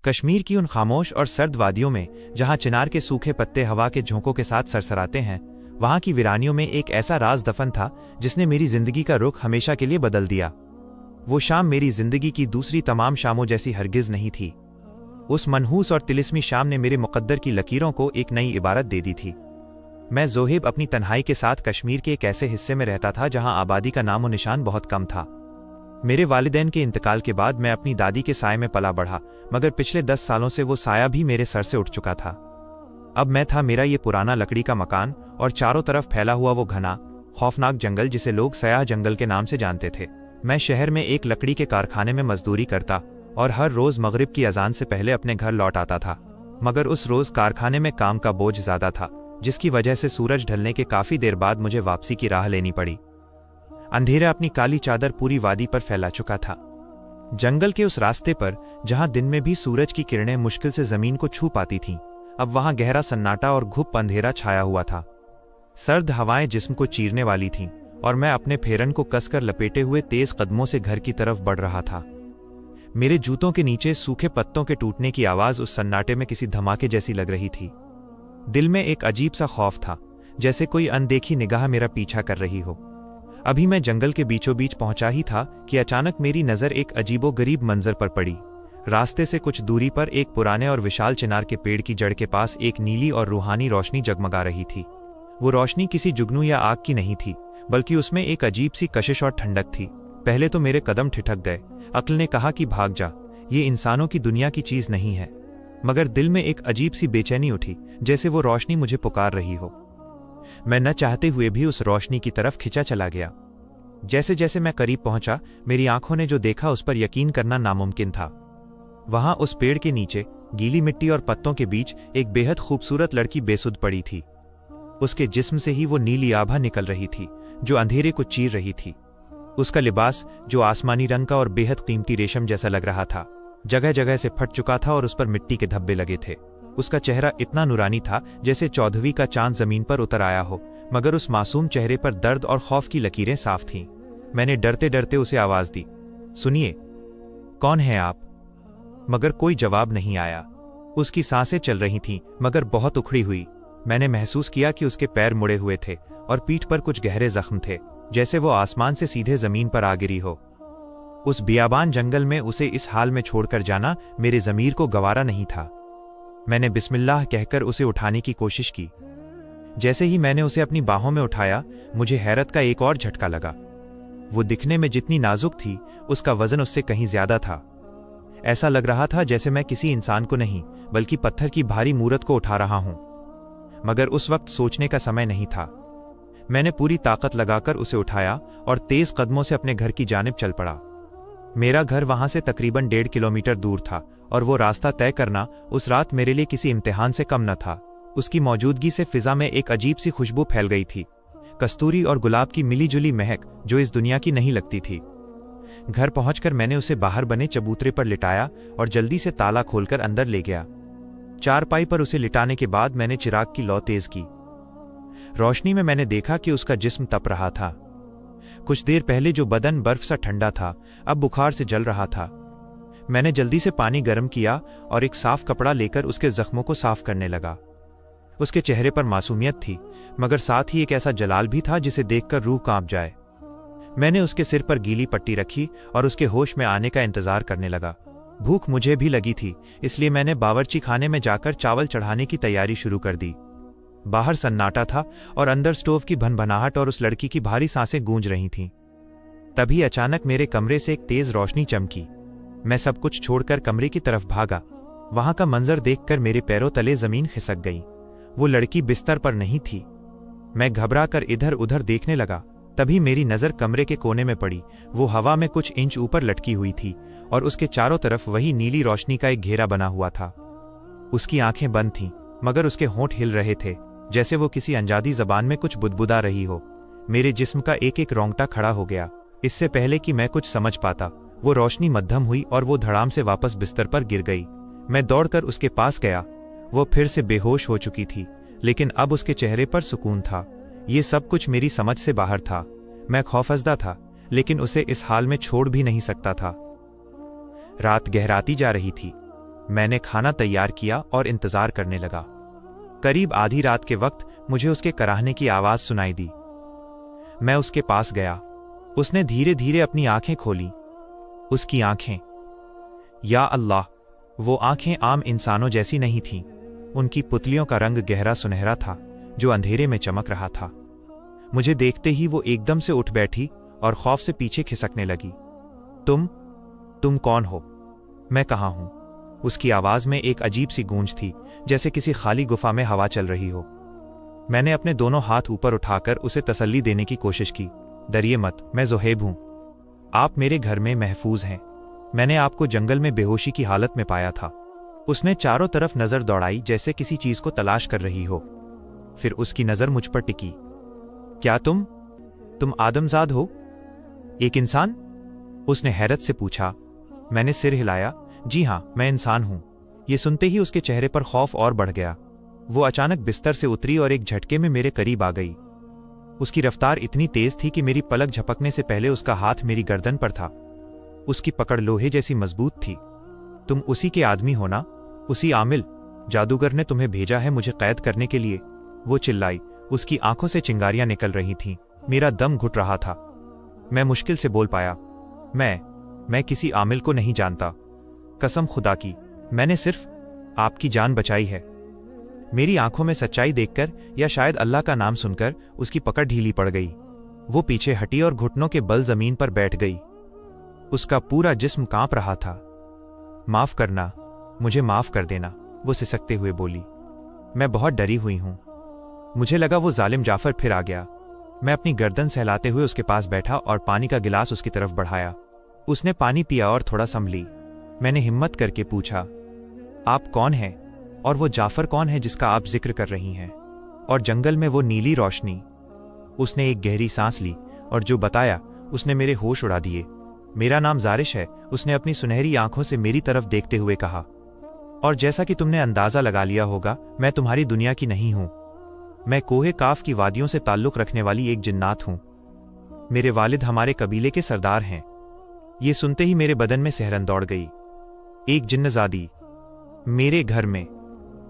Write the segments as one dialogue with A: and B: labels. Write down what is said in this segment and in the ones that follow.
A: कश्मीर की उन खामोश और सर्द वादियों में जहां चिनार के सूखे पत्ते हवा के झोंकों के साथ सरसराते हैं, वहां की वीरानियों में एक ऐसा राज दफन था जिसने मेरी जिंदगी का रुख हमेशा के लिए बदल दिया। वो शाम मेरी जिंदगी की दूसरी तमाम शामों जैसी हरगिज नहीं थी। उस मनहूस और तिलिस्मी शाम ने मेरे मुकद्दर की लकीरों को एक नई इबारत दे दी थी। मैं ज़ोहेब अपनी तन्हाई के साथ कश्मीर के एक ऐसे हिस्से में रहता था जहां आबादी का नामो निशान बहुत कम था। मेरे वालिदैन के इंतकाल के बाद मैं अपनी दादी के साए में पला बढ़ा, मगर पिछले 10 सालों से वो साया भी मेरे सर से उठ चुका था। अब मैं था मेरा ये पुराना लकड़ी का मकान और चारों तरफ फैला हुआ वो घना खौफनाक जंगल जिसे लोग सयाह जंगल के नाम से जानते थे। मैं शहर में एक लकड़ी के कारखाने में मजदूरी करता और हर रोज मगरिब की अजान से पहले अपने घर लौट आता था, मगर उस रोज कारखाने में काम का बोझ ज्यादा था, जिसकी वजह से सूरज ढलने के काफी देर बाद मुझे वापसी की राह लेनी पड़ी। अंधेरा अपनी काली चादर पूरी वादी पर फैला चुका था। जंगल के उस रास्ते पर जहां दिन में भी सूरज की किरणें मुश्किल से जमीन को छू पाती थीं, अब वहां गहरा सन्नाटा और घुप अंधेरा छाया हुआ था। सर्द हवाएं जिस्म को चीरने वाली थीं और मैं अपने फेरन को कसकर लपेटे हुए तेज कदमों से घर की तरफ बढ़ रहा था। मेरे जूतों के नीचे सूखे पत्तों के टूटने की आवाज उस सन्नाटे में किसी धमाके जैसी लग रही थी। दिल में एक अजीब सा खौफ था, जैसे कोई अनदेखी निगाह मेरा पीछा कर रही हो। अभी मैं जंगल के बीचों बीच पहुंचा ही था कि अचानक मेरी नजर एक अजीबोगरीब मंजर पर पड़ी। रास्ते से कुछ दूरी पर एक पुराने और विशाल चिनार के पेड़ की जड़ के पास एक नीली और रूहानी रोशनी जगमगा रही थी। वो रोशनी किसी जुगनू या आग की नहीं थी, बल्कि उसमें एक अजीब सी कशिश और ठंडक थी। पहले तो मेरे कदम ठिठक गए। अक्ल ने कहा कि भाग जा, ये इंसानों की दुनिया की चीज नहीं है। मगर दिल में एक अजीब सी बेचैनी उठी, जैसे वो रोशनी मुझे पुकार रही हो। मैं न चाहते हुए भी उस रोशनी की तरफ खिंचा चला गया। जैसे जैसे मैं करीब पहुंचा, मेरी आंखों ने जो देखा उस पर यकीन करना नामुमकिन था। वहां उस पेड़ के नीचे गीली मिट्टी और पत्तों के बीच एक बेहद खूबसूरत लड़की बेसुध पड़ी थी। उसके जिस्म से ही वो नीली आभा निकल रही थी जो अंधेरे को चीर रही थी। उसका लिबास, जो आसमानी रंग का और बेहद कीमती रेशम जैसा लग रहा था, जगह जगह से फट चुका था और उस पर मिट्टी के धब्बे लगे थे। उसका चेहरा इतना नूरानी था जैसे 14वीं का चांद जमीन पर उतर आया हो, मगर उस मासूम चेहरे पर दर्द और खौफ की लकीरें साफ थीं। मैंने डरते डरते उसे आवाज दी, सुनिए, कौन है आप? मगर कोई जवाब नहीं आया। उसकी सांसें चल रही थीं, मगर बहुत उखड़ी हुई। मैंने महसूस किया कि उसके पैर मुड़े हुए थे और पीठ पर कुछ गहरे जख्म थे, जैसे वो आसमान से सीधे जमीन पर आ गिरी हो। उस बियाबान जंगल में उसे इस हाल में छोड़कर जाना मेरे ज़मीर को गवारा नहीं था। मैंने बिस्मिल्लाह कहकर उसे उठाने की कोशिश की। जैसे ही मैंने उसे अपनी बाहों में उठाया, मुझे हैरत का एक और झटका लगा। वो दिखने में जितनी नाजुक थी, उसका वजन उससे कहीं ज्यादा था। ऐसा लग रहा था जैसे मैं किसी इंसान को नहीं, बल्कि पत्थर की भारी मूरत को उठा रहा हूं। मगर उस वक्त सोचने का समय नहीं था। मैंने पूरी ताकत लगाकर उसे उठाया और तेज कदमों से अपने घर की जानिब चल पड़ा। मेरा घर वहां से तकरीबन 1.5 किलोमीटर दूर था और वो रास्ता तय करना उस रात मेरे लिए किसी इम्तिहान से कम न था। उसकी मौजूदगी से फिजा में एक अजीब सी खुशबू फैल गई थी, कस्तूरी और गुलाब की मिली जुली महक जो इस दुनिया की नहीं लगती थी। घर पहुंचकर मैंने उसे बाहर बने चबूतरे पर लिटाया और जल्दी से ताला खोलकर अंदर ले गया। चारपाई पर उसे लिटाने के बाद मैंने चिराग की लौ तेज की। रोशनी में मैंने देखा कि उसका जिस्म तप रहा था। कुछ देर पहले जो बदन बर्फ सा ठंडा था, अब बुखार से जल रहा था। मैंने जल्दी से पानी गर्म किया और एक साफ कपड़ा लेकर उसके जख्मों को साफ करने लगा। उसके चेहरे पर मासूमियत थी, मगर साथ ही एक ऐसा जलाल भी था जिसे देखकर रूह कांप जाए। मैंने उसके सिर पर गीली पट्टी रखी और उसके होश में आने का इंतजार करने लगा। भूख मुझे भी लगी थी, इसलिए मैंने बावर्ची खाने में जाकर चावल चढ़ाने की तैयारी शुरू कर दी। बाहर सन्नाटा था और अंदर स्टोव की भनभनाहट और उस लड़की की भारी सांसें गूंज रही थीं। तभी अचानक मेरे कमरे से एक तेज रोशनी चमकी। मैं सब कुछ छोड़कर कमरे की तरफ भागा। वहां का मंजर देखकर मेरे पैरों तले जमीन खिसक गई। वो लड़की बिस्तर पर नहीं थी। मैं घबराकर इधर उधर देखने लगा। तभी मेरी नजर कमरे के कोने में पड़ी। वो हवा में कुछ इंच ऊपर लटकी हुई थी और उसके चारों तरफ वही नीली रोशनी का एक घेरा बना हुआ था। उसकी आंखें बंद थीं, मगर उसके होंठ हिल रहे थे, जैसे वो किसी अनजादी जबान में कुछ बुदबुदा रही हो। मेरे जिस्म का एक एक रोंगटा खड़ा हो गया। इससे पहले कि मैं कुछ समझ पाता, वो रोशनी मध्यम हुई और वो धड़ाम से वापस बिस्तर पर गिर गई। मैं दौड़कर उसके पास गया। वो फिर से बेहोश हो चुकी थी, लेकिन अब उसके चेहरे पर सुकून था। ये सब कुछ मेरी समझ से बाहर था। मैं खौफजदा था, लेकिन उसे इस हाल में छोड़ भी नहीं सकता था। रात गहराती जा रही थी। मैंने खाना तैयार किया और इंतजार करने लगा। करीब आधी रात के वक्त मुझे उसके कराहने की आवाज सुनाई दी। मैं उसके पास गया। उसने धीरे धीरे अपनी आंखें खोली। उसकी आंखें, या अल्लाह, वो आंखें आम इंसानों जैसी नहीं थीं। उनकी पुतलियों का रंग गहरा सुनहरा था जो अंधेरे में चमक रहा था। मुझे देखते ही वो एकदम से उठ बैठी और खौफ से पीछे खिसकने लगी। तुम कौन हो? मैं कहाँ हूं? उसकी आवाज में एक अजीब सी गूंज थी, जैसे किसी खाली गुफा में हवा चल रही हो। मैंने अपने दोनों हाथ ऊपर उठाकर उसे तसल्ली देने की कोशिश की। डरिए मत, मैं ज़ुहैब हूं। आप मेरे घर में महफूज हैं। मैंने आपको जंगल में बेहोशी की हालत में पाया था। उसने चारों तरफ नजर दौड़ाई जैसे किसी चीज को तलाश कर रही हो। फिर उसकी नजर मुझ पर टिकी। क्या तुम आदमजाद हो? एक इंसान? उसने हैरत से पूछा। मैंने सिर हिलाया। जी हां, मैं इंसान हूं। ये सुनते ही उसके चेहरे पर खौफ और बढ़ गया। वो अचानक बिस्तर से उतरी और एक झटके में मेरे करीब आ गई। उसकी रफ्तार इतनी तेज थी कि मेरी पलक झपकने से पहले उसका हाथ मेरी गर्दन पर था। उसकी पकड़ लोहे जैसी मजबूत थी। तुम उसी के आदमी हो ना? उसी आमिल? जादूगर ने तुम्हें भेजा है मुझे कैद करने के लिए? वो चिल्लाई। उसकी आंखों से चिंगारियां निकल रही थीं। मेरा दम घुट रहा था। मैं मुश्किल से बोल पाया, मैं किसी आमिल को नहीं जानता। कसम खुदा की, मैंने सिर्फ आपकी जान बचाई है। मेरी आंखों में सच्चाई देखकर या शायद अल्लाह का नाम सुनकर उसकी पकड़ ढीली पड़ गई। वो पीछे हटी और घुटनों के बल जमीन पर बैठ गई। उसका पूरा जिस्म कांप रहा था। माफ करना, मुझे माफ कर देना, वो सिसकते हुए बोली। मैं बहुत डरी हुई हूं। मुझे लगा वो जालिम जाफर फिर आ गया। मैं अपनी गर्दन सहलाते हुए उसके पास बैठा और पानी का गिलास उसकी तरफ बढ़ाया। उसने पानी पिया और थोड़ा संभली। मैंने हिम्मत करके पूछा, आप कौन हैं? और वो जाफर कौन है जिसका आप जिक्र कर रही हैं? और जंगल में वो नीली रोशनी? उसने एक गहरी सांस ली और जो बताया उसने मेरे होश उड़ा दिए। मेरा नाम जारिश है, उसने अपनी सुनहरी आंखों से मेरी तरफ देखते हुए कहा। और जैसा कि तुमने अंदाजा लगा लिया होगा, मैं तुम्हारी दुनिया की नहीं हूं। मैं कोहे काफ की वादियों से ताल्लुक रखने वाली एक जिन्नात हूं। मेरे वालिद हमारे कबीले के सरदार हैं। ये सुनते ही मेरे बदन में सहरन दौड़ गई। एक जिन्नजादी मेरे घर में।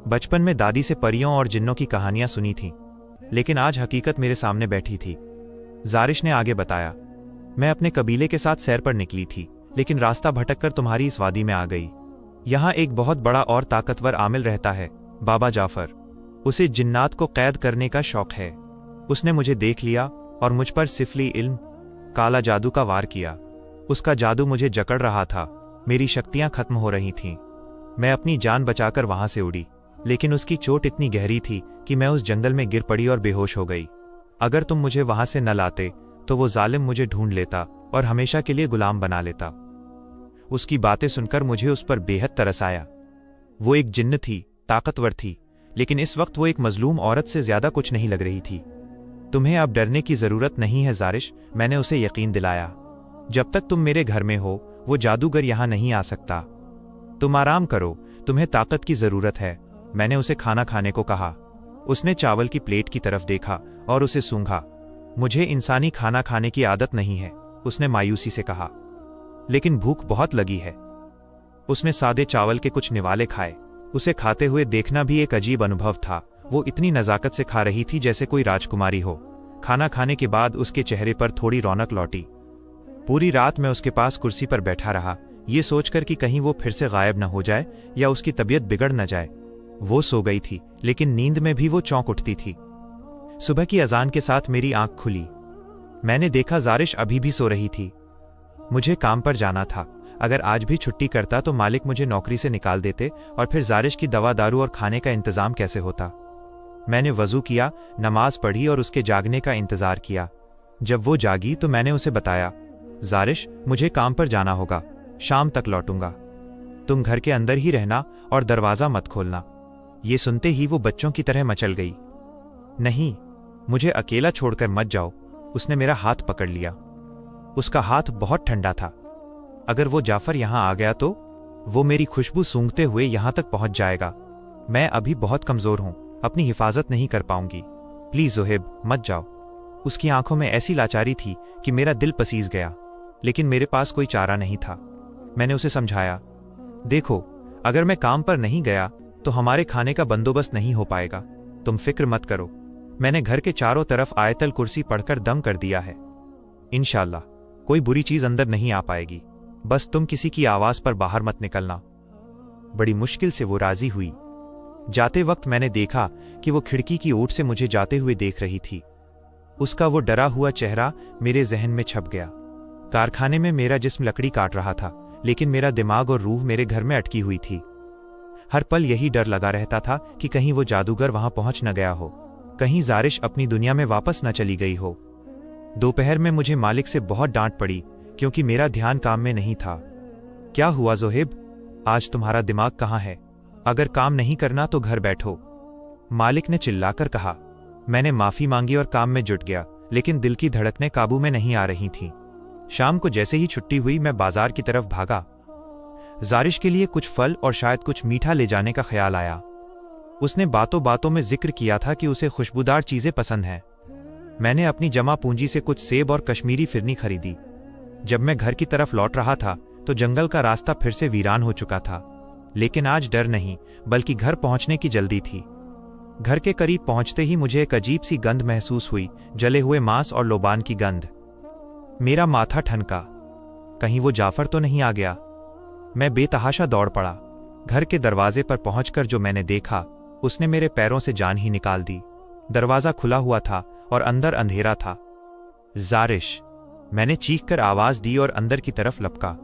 A: बचपन में दादी से परियों और जिन्नों की कहानियां सुनी थीं, लेकिन आज हकीकत मेरे सामने बैठी थी। जारिश ने आगे बताया, मैं अपने कबीले के साथ सैर पर निकली थी, लेकिन रास्ता भटककर तुम्हारी इस वादी में आ गई। यहां एक बहुत बड़ा और ताकतवर आमिल रहता है, बाबा जाफर। उसे जिन्नात को कैद करने का शौक है। उसने मुझे देख लिया और मुझ पर सिफली इल्म, काला जादू का वार किया। उसका जादू मुझे जकड़ रहा था। मेरी शक्तियां खत्म हो रही थीं। मैं अपनी जान बचाकर वहां से उड़ी, लेकिन उसकी चोट इतनी गहरी थी कि मैं उस जंगल में गिर पड़ी और बेहोश हो गई। अगर तुम मुझे वहां से न लाते तो वो जालिम मुझे ढूंढ लेता और हमेशा के लिए गुलाम बना लेता। उसकी बातें सुनकर मुझे उस पर बेहद तरस आया। वो एक जिन्न थी, ताकतवर थी, लेकिन इस वक्त वो एक मजलूम औरत से ज्यादा कुछ नहीं लग रही थी। तुम्हें अब डरने की जरूरत नहीं है जारिश, मैंने उसे यकीन दिलाया। जब तक तुम मेरे घर में हो, वो जादूगर यहां नहीं आ सकता। तुम आराम करो, तुम्हें ताकत की जरूरत है। मैंने उसे खाना खाने को कहा। उसने चावल की प्लेट की तरफ देखा और उसे सूंघा। मुझे इंसानी खाना खाने की आदत नहीं है, उसने मायूसी से कहा, लेकिन भूख बहुत लगी है। उसने सादे चावल के कुछ निवाले खाए। उसे खाते हुए देखना भी एक अजीब अनुभव था। वो इतनी नजाकत से खा रही थी जैसे कोई राजकुमारी हो। खाना खाने के बाद उसके चेहरे पर थोड़ी रौनक लौटी। पूरी रात मैं उसके पास कुर्सी पर बैठा रहा, ये सोचकर कि कहीं वो फिर से गायब न हो जाए या उसकी तबीयत बिगड़ न जाए। वो सो गई थी, लेकिन नींद में भी वो चौंक उठती थी। सुबह की अजान के साथ मेरी आंख खुली। मैंने देखा जारिश अभी भी सो रही थी। मुझे काम पर जाना था। अगर आज भी छुट्टी करता तो मालिक मुझे नौकरी से निकाल देते और फिर जारिश की दवा दारू और खाने का इंतजाम कैसे होता। मैंने वजू किया, नमाज पढ़ी और उसके जागने का इंतजार किया। जब वो जागी तो मैंने उसे बताया, जारिश, मुझे काम पर जाना होगा, शाम तक लौटूंगा। तुम घर के अंदर ही रहना और दरवाजा मत खोलना। ये सुनते ही वो बच्चों की तरह मचल गई। नहीं, मुझे अकेला छोड़कर मत जाओ। उसने मेरा हाथ पकड़ लिया। उसका हाथ बहुत ठंडा था। अगर वो जाफर यहां आ गया तो वो मेरी खुशबू सूंघते हुए यहां तक पहुंच जाएगा। मैं अभी बहुत कमजोर हूं, अपनी हिफाजत नहीं कर पाऊंगी। प्लीज ज़ुहैब, मत जाओ। उसकी आंखों में ऐसी लाचारी थी कि मेरा दिल पसीज गया, लेकिन मेरे पास कोई चारा नहीं था। मैंने उसे समझाया, देखो, अगर मैं काम पर नहीं गया तो हमारे खाने का बंदोबस्त नहीं हो पाएगा। तुम फिक्र मत करो, मैंने घर के चारों तरफ आयतल कुर्सी पढ़कर दम कर दिया है। इंशाल्लाह कोई बुरी चीज अंदर नहीं आ पाएगी, बस तुम किसी की आवाज पर बाहर मत निकलना। बड़ी मुश्किल से वो राजी हुई। जाते वक्त मैंने देखा कि वो खिड़की की ओट से मुझे जाते हुए देख रही थी। उसका वो डरा हुआ चेहरा मेरे जहन में छप गया। कारखाने में मेरा जिस्म लकड़ी काट रहा था, लेकिन मेरा दिमाग और रूह मेरे घर में अटकी हुई थी। हर पल यही डर लगा रहता था कि कहीं वो जादूगर वहां पहुंच न गया हो, कहीं जारिश अपनी दुनिया में वापस न चली गई हो। दोपहर में मुझे मालिक से बहुत डांट पड़ी क्योंकि मेरा ध्यान काम में नहीं था। क्या हुआ ज़ोहेब, आज तुम्हारा दिमाग कहाँ है? अगर काम नहीं करना तो घर बैठो, मालिक ने चिल्लाकर कहा। मैंने माफी मांगी और काम में जुट गया, लेकिन दिल की धड़कनें काबू में नहीं आ रही थीं। शाम को जैसे ही छुट्टी हुई मैं बाजार की तरफ भागा। जारिश के लिए कुछ फल और शायद कुछ मीठा ले जाने का ख्याल आया। उसने बातों बातों में जिक्र किया था कि उसे खुशबूदार चीजें पसंद हैं। मैंने अपनी जमा पूंजी से कुछ सेब और कश्मीरी फिरनी खरीदी। जब मैं घर की तरफ लौट रहा था तो जंगल का रास्ता फिर से वीरान हो चुका था, लेकिन आज डर नहीं बल्कि घर पहुंचने की जल्दी थी। घर के करीब पहुंचते ही मुझे एक अजीब सी गंध महसूस हुई, जले हुए मांस और लोबान की गंध। मेरा माथा ठनका, कहीं वो जाफर तो नहीं आ गया। मैं बेतहाशा दौड़ पड़ा। घर के दरवाजे पर पहुंचकर जो मैंने देखा उसने मेरे पैरों से जान ही निकाल दी। दरवाजा खुला हुआ था और अंदर अंधेरा था। जारिश, मैंने चीखकर आवाज दी और अंदर की तरफ लपका।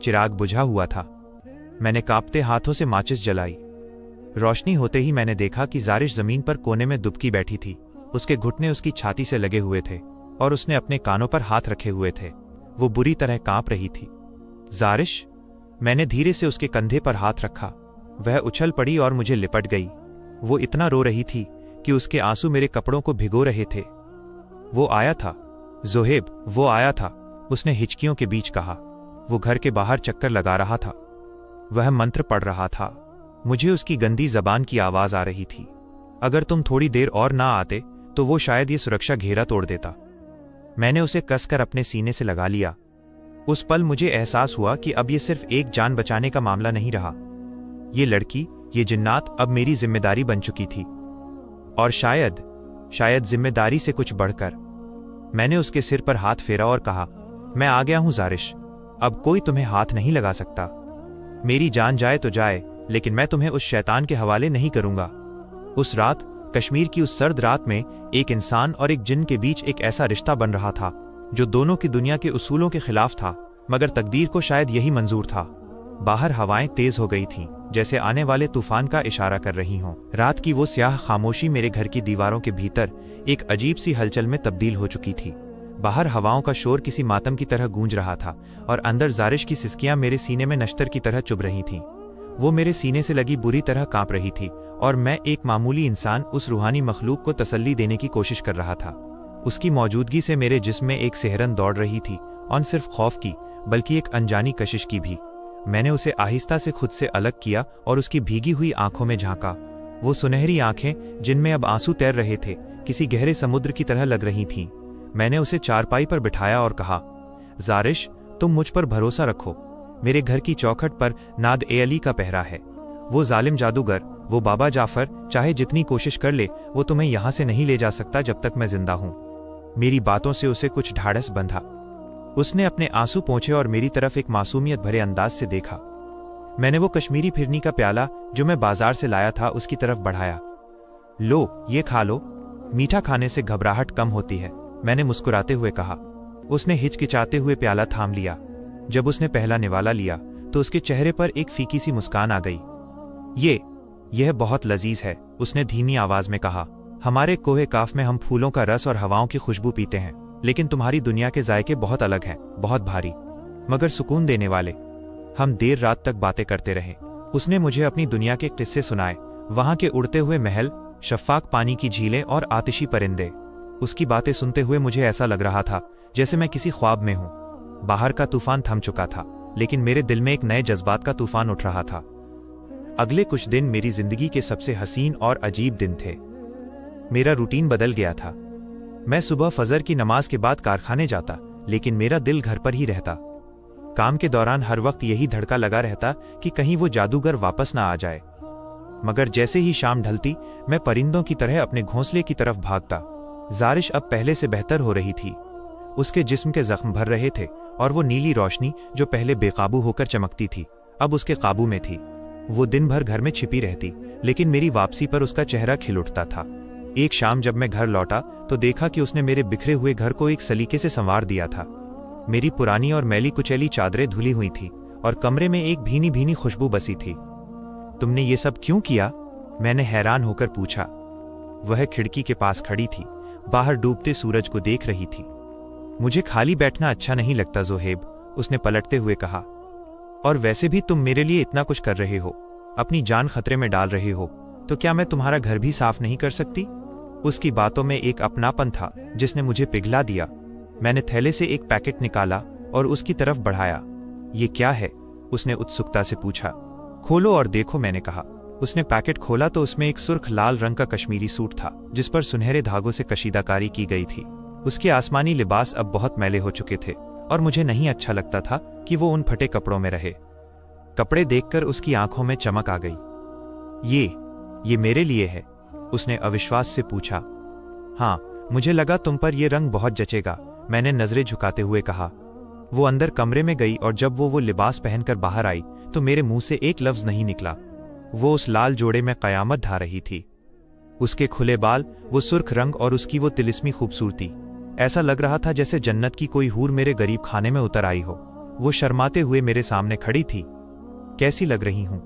A: चिराग बुझा हुआ था। मैंने कांपते हाथों से माचिस जलाई। रोशनी होते ही मैंने देखा कि जारिश जमीन पर कोने में दुबकी बैठी थी। उसके घुटने उसकी छाती से लगे हुए थे और उसने अपने कानों पर हाथ रखे हुए थे। वो बुरी तरह कांप रही थी। जारिश, मैंने धीरे से उसके कंधे पर हाथ रखा। वह उछल पड़ी और मुझे लिपट गई। वो इतना रो रही थी कि उसके आंसू मेरे कपड़ों को भिगो रहे थे। वो आया था ज़ोहेब, वो आया था, उसने हिचकियों के बीच कहा। वो घर के बाहर चक्कर लगा रहा था। वह मंत्र पढ़ रहा था। मुझे उसकी गंदी जबान की आवाज आ रही थी। अगर तुम थोड़ी देर और ना आते तो वो शायद ये सुरक्षा घेरा तोड़ देता। मैंने उसे कसकर अपने सीने से लगा लिया। उस पल मुझे एहसास हुआ कि अब ये सिर्फ एक जान बचाने का मामला नहीं रहा। ये लड़की, ये जिन्नात अब मेरी जिम्मेदारी बन चुकी थी, और शायद जिम्मेदारी से कुछ बढ़कर। मैंने उसके सिर पर हाथ फेरा और कहा, मैं आ गया हूं जारिश, अब कोई तुम्हें हाथ नहीं लगा सकता। मेरी जान जाए तो जाए, लेकिन मैं तुम्हें उस शैतान के हवाले नहीं करूंगा। उस रात, कश्मीर की उस सर्द रात में, एक इंसान और एक जिन्न के बीच एक ऐसा रिश्ता बन रहा था जो दोनों की दुनिया के उसूलों के खिलाफ था, मगर तकदीर को शायद यही मंजूर था। बाहर हवाएं तेज हो गई थीं, जैसे आने वाले तूफान का इशारा कर रही हों। रात की वो स्याह खामोशी मेरे घर की दीवारों के भीतर एक अजीब सी हलचल में तब्दील हो चुकी थी। बाहर हवाओं का शोर किसी मातम की तरह गूंज रहा था और अंदर जारिश की सिसकियां मेरे सीने में नश्तर की तरह चुभ रही थीं। वो मेरे सीने से लगी बुरी तरह कांप रही थी और मैं, एक मामूली इंसान, उस रूहानी मखलूक को तसल्ली देने की कोशिश कर रहा था। उसकी मौजूदगी से मेरे जिस्म में एक सिहरन दौड़ रही थी, और सिर्फ खौफ की बल्कि एक अनजानी कशिश की भी। मैंने उसे आहिस्ता से खुद से अलग किया और उसकी भीगी हुई आंखों में झांका। वो सुनहरी आंखें, जिनमें अब आंसू तैर रहे थे, किसी गहरे समुद्र की तरह लग रही थीं। मैंने उसे चारपाई पर बिठाया और कहा, जारिश, तुम मुझ पर भरोसा रखो। मेरे घर की चौखट पर नाद ए अली का पहरा है। वो जालिम जादूगर, वो बाबा जाफर, चाहे जितनी कोशिश कर ले, वो तुम्हें यहां से नहीं ले जा सकता जब तक मैं जिंदा हूं। मेरी बातों से उसे कुछ ढाढ़स बंधा। उसने अपने आंसू पोंछे और मेरी तरफ एक मासूमियत भरे अंदाज से देखा। मैंने वो कश्मीरी फिरनी का प्याला जो मैं बाजार से लाया था उसकी तरफ बढ़ाया। लो, ये खा लो, मीठा खाने से घबराहट कम होती है, मैंने मुस्कुराते हुए कहा। उसने हिचकिचाते हुए प्याला थाम लिया। जब उसने पहला निवाला लिया तो उसके चेहरे पर एक फीकी सी मुस्कान आ गई। यह बहुत लजीज है, उसने धीमी आवाज में कहा। हमारे कोहे काफ में हम फूलों का रस और हवाओं की खुशबू पीते हैं, लेकिन तुम्हारी दुनिया के जायके बहुत अलग हैं, बहुत भारी मगर सुकून देने वाले। हम देर रात तक बातें करते रहे। उसने मुझे अपनी दुनिया के किस्से सुनाए, वहां के उड़ते हुए महल, शफ्फाक पानी की झीलें और आतिशी परिंदे। उसकी बातें सुनते हुए मुझे ऐसा लग रहा था जैसे मैं किसी ख्वाब में हूं। बाहर का तूफान थम चुका था, लेकिन मेरे दिल में एक नए जज्बात का तूफान उठ रहा था। अगले कुछ दिन मेरी जिंदगी के सबसे हसीन और अजीब दिन थे। मेरा रूटीन बदल गया था। मैं सुबह फजर की नमाज के बाद कारखाने जाता, लेकिन मेरा दिल घर पर ही रहता। काम के दौरान हर वक्त यही धड़का लगा रहता कि कहीं वो जादूगर वापस ना आ जाए। मगर जैसे ही शाम ढलती, मैं परिंदों की तरह अपने घोंसले की तरफ भागता। जारिश अब पहले से बेहतर हो रही थी। उसके जिस्म के जख्म भर रहे थे और वो नीली रोशनी जो पहले बेकाबू होकर चमकती थी, अब उसके काबू में थी। वो दिन भर घर में छिपी रहती, लेकिन मेरी वापसी पर उसका चेहरा खिल उठता था। एक शाम जब मैं घर लौटा तो देखा कि उसने मेरे बिखरे हुए घर को एक सलीके से संवार दिया था। मेरी पुरानी और मैली कुचैली चादरें धुली हुई थी और कमरे में एक भीनी भीनी खुशबू बसी थी। तुमने ये सब क्यों किया? मैंने हैरान होकर पूछा। वह खिड़की के पास खड़ी थी, बाहर डूबते सूरज को देख रही थी। मुझे खाली बैठना अच्छा नहीं लगता ज़ोहेब, उसने पलटते हुए कहा। और वैसे भी तुम मेरे लिए इतना कुछ कर रहे हो, अपनी जान खतरे में डाल रहे हो, तो क्या मैं तुम्हारा घर भी साफ नहीं कर सकती? उसकी बातों में एक अपनापन था जिसने मुझे पिघला दिया। मैंने थैले से एक पैकेट निकाला और उसकी तरफ बढ़ाया। ये क्या है? उसने उत्सुकता से पूछा। खोलो और देखो, मैंने कहा। उसने पैकेट खोला तो उसमें एक सुर्ख लाल रंग का कश्मीरी सूट था जिस पर सुनहरे धागों से कशीदाकारी की गई थी। उसके आसमानी लिबास अब बहुत मैले हो चुके थे और मुझे नहीं अच्छा लगता था कि वो उन फटे कपड़ों में रहे। कपड़े देखकर उसकी आंखों में चमक आ गई। ये मेरे लिए है? उसने अविश्वास से पूछा। हाँ, मुझे लगा तुम पर यह रंग बहुत जचेगा, मैंने नजरें झुकाते हुए कहा। वो अंदर कमरे में गई और जब वो लिबास पहनकर बाहर आई तो मेरे मुंह से एक लफ्ज नहीं निकला। वो उस लाल जोड़े में कयामत ढा रही थी। उसके खुले बाल, वो सुर्ख रंग और उसकी वो तिलिस्मी खूबसूरती, ऐसा लग रहा था जैसे जन्नत की कोई हूर मेरे गरीब खाने में उतर आई हो। वो शर्माते हुए मेरे सामने खड़ी थी। कैसी लग रही हूं?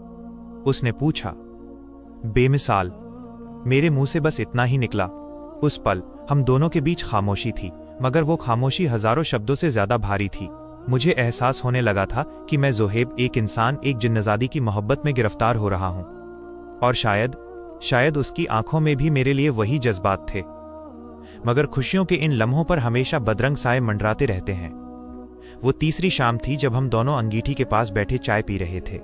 A: उसने पूछा। बेमिसाल, मेरे मुंह से बस इतना ही निकला। उस पल हम दोनों के बीच खामोशी थी, मगर वो खामोशी हजारों शब्दों से ज्यादा भारी थी। मुझे एहसास होने लगा था कि मैं ज़ोहेब, एक इंसान, एक जिन्नज़ादी की मोहब्बत में गिरफ्तार हो रहा हूं। और शायद उसकी आंखों में भी मेरे लिए वही जज्बात थे। मगर खुशियों के इन लम्हों पर हमेशा बदरंग साए मंडराते रहते हैं। वो तीसरी शाम थी जब हम दोनों अंगीठी के पास बैठे चाय पी रहे थे।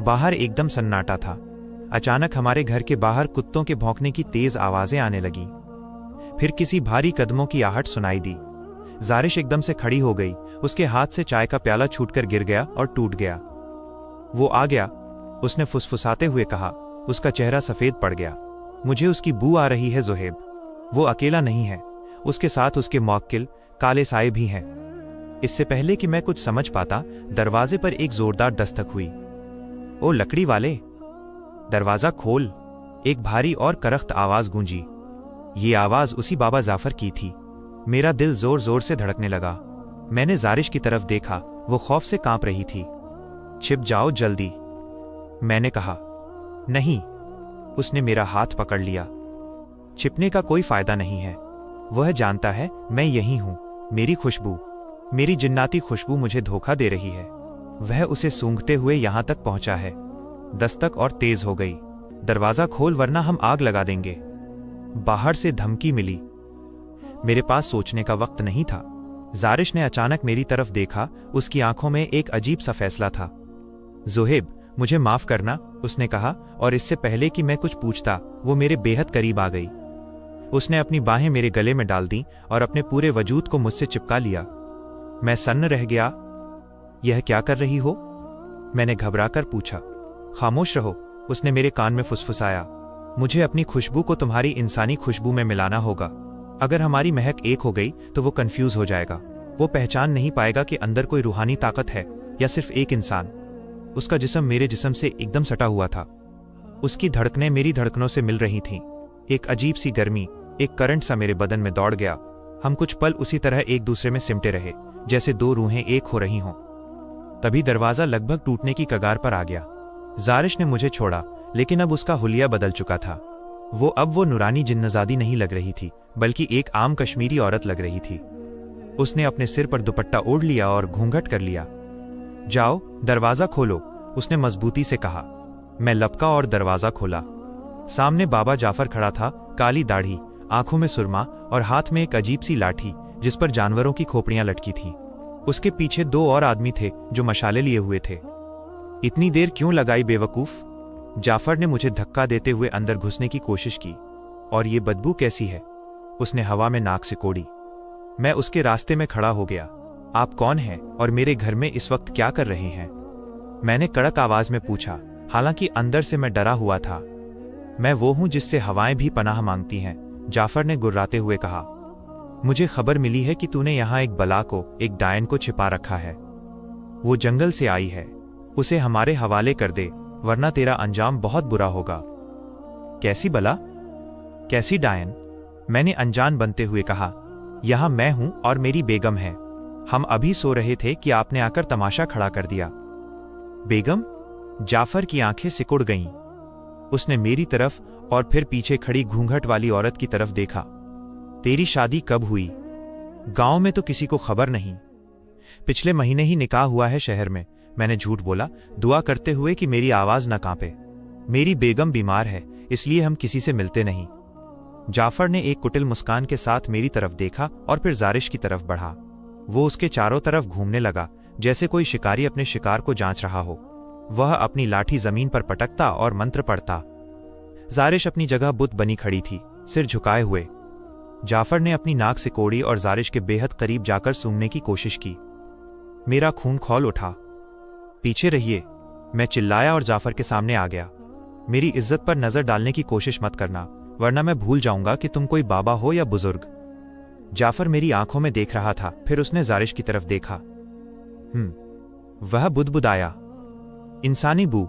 A: बाहर एकदम सन्नाटा था। अचानक हमारे घर के बाहर कुत्तों के भौंकने की तेज आवाजें आने लगी। फिर किसी भारी कदमों की आहट सुनाई दी। जारिश एकदम से खड़ी हो गई। उसके हाथ से चाय का प्याला छूटकर गिर गया और टूट गया। वो आ गया, उसने फुसफुसाते हुए कहा। उसका चेहरा सफेद पड़ गया। मुझे उसकी बू आ रही है ज़ोहेब। वो अकेला नहीं है, उसके साथ उसके मौक्किल काले साए भी हैं। इससे पहले कि मैं कुछ समझ पाता, दरवाजे पर एक जोरदार दस्तक हुई। ओ लकड़ी वाले, दरवाजा खोल, एक भारी और करख्त आवाज गूंजी। ये आवाज उसी बाबा जाफर की थी। मेरा दिल जोर जोर से धड़कने लगा। मैंने जारिश की तरफ देखा, वो खौफ से कांप रही थी। छिप जाओ जल्दी, मैंने कहा। नहीं, उसने मेरा हाथ पकड़ लिया। छिपने का कोई फायदा नहीं है। वह जानता है मैं यही हूं। मेरी खुशबू, मेरी जिन्नाती खुशबू मुझे धोखा दे रही है। वह उसे सूंघते हुए यहां तक पहुंचा है। दस्तक और तेज हो गई। दरवाजा खोल वरना हम आग लगा देंगे। बाहर से धमकी मिली। मेरे पास सोचने का वक्त नहीं था। जारिश ने अचानक मेरी तरफ देखा। उसकी आंखों में एक अजीब सा फैसला था। ज़ोहेब, मुझे माफ करना, उसने कहा, और इससे पहले कि मैं कुछ पूछता वो मेरे बेहद करीब आ गई। उसने अपनी बाहें मेरे गले में डाल दी और अपने पूरे वजूद को मुझसे चिपका लिया। मैं सन्न रह गया। यह क्या कर रही हो? मैंने घबराकर पूछा। खामोश रहो, उसने मेरे कान में फुसफुसाया। मुझे अपनी खुशबू को तुम्हारी इंसानी खुशबू में मिलाना होगा। अगर हमारी महक एक हो गई तो वो कंफ्यूज हो जाएगा। वो पहचान नहीं पाएगा कि अंदर कोई रूहानी ताकत है या सिर्फ एक इंसान। उसका जिस्म मेरे जिस्म से एकदम सटा हुआ था। उसकी धड़कनें मेरी धड़कनों से मिल रही थीं। एक अजीब सी गर्मी, एक करंट सा मेरे बदन में दौड़ गया। हम कुछ पल उसी तरह एक दूसरे में सिमटे रहे, जैसे दो रूहें एक हो रही हों। तभी दरवाजा लगभग टूटने की कगार पर आ गया। जारिश ने मुझे छोड़ा, लेकिन अब उसका हुलिया बदल चुका था। वो नूरानी जिन्नज़ादी नहीं लग रही थी, बल्कि एक आम कश्मीरी औरत लग रही थी। उसने अपने सिर पर दुपट्टा ओढ़ लिया और घूंघट कर लिया। जाओ, दरवाजा खोलो, उसने मजबूती से कहा। मैं लपका और दरवाजा खोला। सामने बाबा जाफर खड़ा था, काली दाढ़ी, आंखों में सुरमा और हाथ में एक अजीब सी लाठी जिस पर जानवरों की खोपड़ियां लटकी थीं। उसके पीछे दो और आदमी थे जो मशाले लिए हुए थे। इतनी देर क्यों लगाई बेवकूफ? जाफर ने मुझे धक्का देते हुए अंदर घुसने की कोशिश की। और ये बदबू कैसी है? उसने हवा में नाक से कोड़ी। मैं उसके रास्ते में खड़ा हो गया। आप कौन हैं और मेरे घर में इस वक्त क्या कर रहे हैं? मैंने कड़क आवाज में पूछा, हालांकि अंदर से मैं डरा हुआ था। मैं वो हूं जिससे हवाएं भी पनाह मांगती हैं, जाफर ने गुर्राते हुए कहा। मुझे खबर मिली है कि तूने यहां एक बला को, एक डायन को छिपा रखा है। वो जंगल से आई है, उसे हमारे हवाले कर दे, वरना तेरा अंजाम बहुत बुरा होगा। कैसी बला? कैसी डायन? मैंने अनजान बनते हुए कहा। यहां मैं हूं और मेरी बेगम है। हम अभी सो रहे थे कि आपने आकर तमाशा खड़ा कर दिया। बेगम? जाफर की आंखें सिकुड़ गईं। उसने मेरी तरफ और फिर पीछे खड़ी घूंघट वाली औरत की तरफ देखा। तेरी शादी कब हुई? गांव में तो किसी को खबर नहीं। पिछले महीने ही निकाह हुआ है शहर में, मैंने झूठ बोला, दुआ करते हुए कि मेरी आवाज न कांपे। मेरी बेगम बीमार है, इसलिए हम किसी से मिलते नहीं। जाफर ने एक कुटिल मुस्कान के साथ मेरी तरफ देखा और फिर जारिश की तरफ बढ़ा। वो उसके चारों तरफ घूमने लगा, जैसे कोई शिकारी अपने शिकार को जांच रहा हो। वह अपनी लाठी जमीन पर पटकता और मंत्र पढ़ता। जारिश अपनी जगह बुत बनी खड़ी थी, सिर झुकाए हुए। जाफर ने अपनी नाक सिकोड़ी और जारिश के बेहद करीब जाकर सूंघने की कोशिश की। मेरा खून खौल उठा। पीछे रहिए, मैं चिल्लाया और जाफर के सामने आ गया। मेरी इज्जत पर नजर डालने की कोशिश मत करना, वरना मैं भूल जाऊंगा कि तुम कोई बाबा हो या बुजुर्ग। जाफर मेरी आंखों में देख रहा था, फिर उसने जारिश की तरफ देखा। वह बुदबुदाया। इंसानी बू,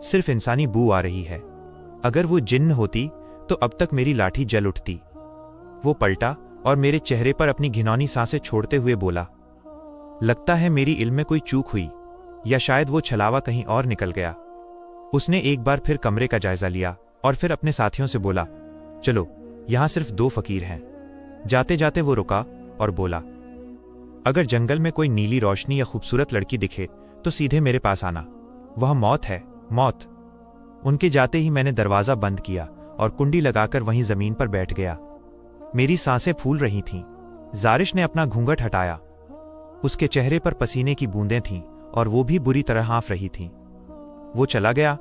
A: सिर्फ इंसानी बू आ रही है। अगर वो जिन्न होती तो अब तक मेरी लाठी जल उठती। वो पलटा और मेरे चेहरे पर अपनी घिनौनी सांसें छोड़ते हुए बोला, लगता है मेरी इल्म में कोई चूक हुई, या शायद वो छलावा कहीं और निकल गया। उसने एक बार फिर कमरे का जायजा लिया और फिर अपने साथियों से बोला, चलो, यहां सिर्फ 2 फकीर हैं। जाते जाते वो रुका और बोला, अगर जंगल में कोई नीली रोशनी या खूबसूरत लड़की दिखे तो सीधे मेरे पास आना। वह मौत है, मौत। उनके जाते ही मैंने दरवाजा बंद किया और कुंडी लगाकर वहीं जमीन पर बैठ गया। मेरी सांसें फूल रही थीं। जारिश ने अपना घूंघट हटाया। उसके चेहरे पर पसीने की बूंदें थीं और वो भी बुरी तरह हाँफ रही थीं। वो चला गया?